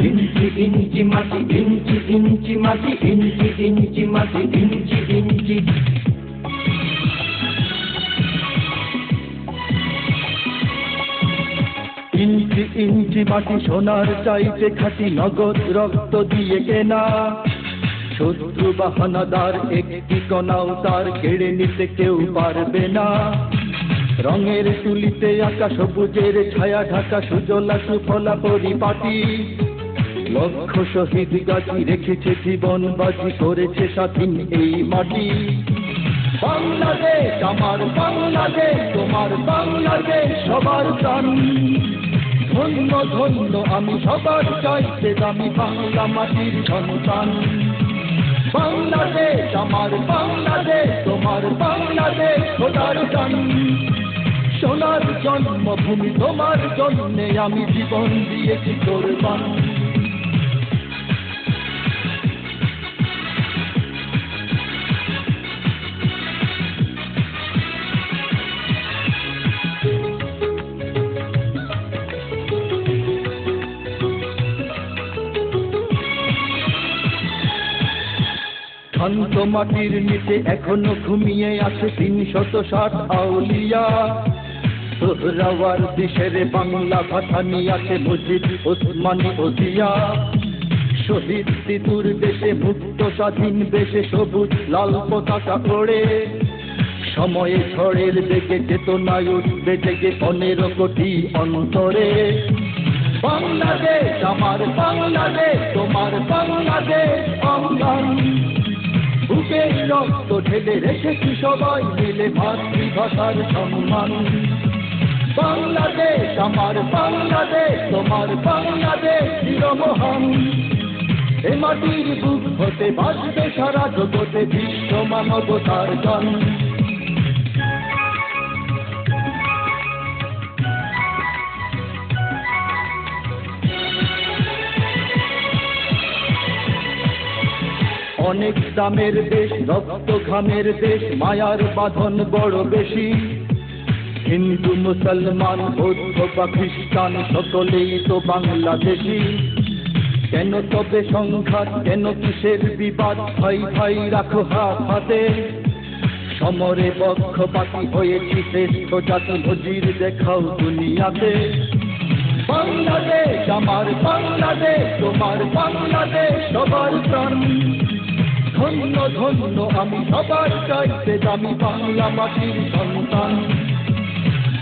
ইঞ্চি ইঞ্চি মাটি, ইঞ্চি ইঞ্চি মাটি, ইঞ্চি ইঞ্চি মাটি, ইঞ্চি ইঞ্চি। ইঞ্চি ইঞ্চি মাটি সোনার চাইতে খাঁটি, নগদ রক্ত দিয়ে কেনা। শত্রু বাহানাদার একটি কণাও তার কেড়ে নিতে কেউ পারবে না। রঙের তুলিতে আঁকা সবুজের ছায়া ঢাকা সুজলা সুফলা পরিপাটি। লক্ষ শহীদ গাছি রেখেছে জীবন বাজি, করেছে স্বাধীন এই মাটি। বাংলাদেশ আমার বাংলাদেশ, তোমার বাংলাদেশ সবার প্রাণ। ধন্য ধন্য আমি সবার চাইতে দামি বাংলা মাটির সন্তান। বাংলাদেশ আমার বাংলাদেশ, তোমার বাংলাদেশ খোদার গান। সোনার জন্মভূমি তোমার জন্যে আমি জীবন দিয়েছি কোরবান। শান্ত মাটির নিচে এখনো ঘুমিয়ে আছে ৩৬০ আউলিয়া। সোহরাওয়ার দেশের বাংলা ভাষা নিয়ে আছে মুজিব, ওসমানী ও জিয়া। শহীদ তিতুর দেশে মুক্ত স্বাধীন দেশে সবুজ লাল পতাকা ওড়ে। সময়ে ঝড়ের বেগে চেতনায় উঠবে জেগে ১৫ কোটি অন্তরে। বাংলাদেশ আমার বাংলাদেশ, তোমার বাংলাদেশ অঙ্গন। বুকের রক্ত ঢেলে রেখেছি সবাই মিলে মাতৃভাষার সম্মান। বাংলাদেশ আমার বাংলাদেশ, তোমার বাংলাদেশ চিরমহান। এ মাটির বুক হতে বাজবে সারা জগতে বিশ্ব মানবতার গান। অনেক দামের দেশ, রক্ত ঘামের দেশ, মায়ার বাঁধন বড় বেশি। হিন্দু মুসলমান বৌদ্ধ বা খ্রিস্টান সকলেই তো বাংলাদেশি। কেন তবে সংঘাত, কেন কিসের বিবাদ? ভাই ভাই রাখো হাত হাতে। সমরে পক্ষপাতী হয়েছি শ্রেষ্ঠ জাতি, নজির দেখাও দুনিয়াতে। বাংলাদেশ আমার বাংলাদেশ, তোমার বাংলাদেশ সবার প্রাণ। ধন্য ধন্য আমি সবার চাইতে দামি বাংলা মাটির সন্তান।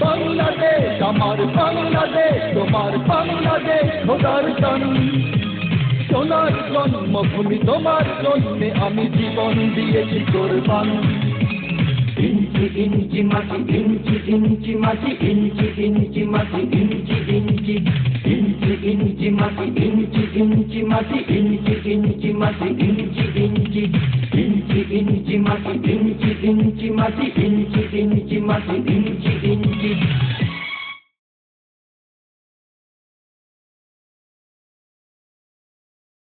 বাংলাদেশ আমার বাংলাদেশ, তোমার বাংলাদেশ খোদার গান। সোনার জন্মভূমি তোমার জন্যে আমি জীবন দিয়েছি কোরবান। ইঞ্চি ইঞ্চি মাটি, ইঞ্চি ইঞ্চি মাটি, ইঞ্চি ইঞ্চি মাটি, ইঞ্চি ইঞ্চি। ইঞ্চি ইঞ্চি মাটি, ইঞ্চি ইঞ্চি মাটি, ইঞ্চি ইঞ্চি মাটি, ইঞ্চি ইঞ্চি। ইঞ্চি ইঞ্চি মাটি, ইঞ্চি ইঞ্চি মাটি, ইঞ্চি ইঞ্চি মাটি, ইঞ্চি ইঞ্চি।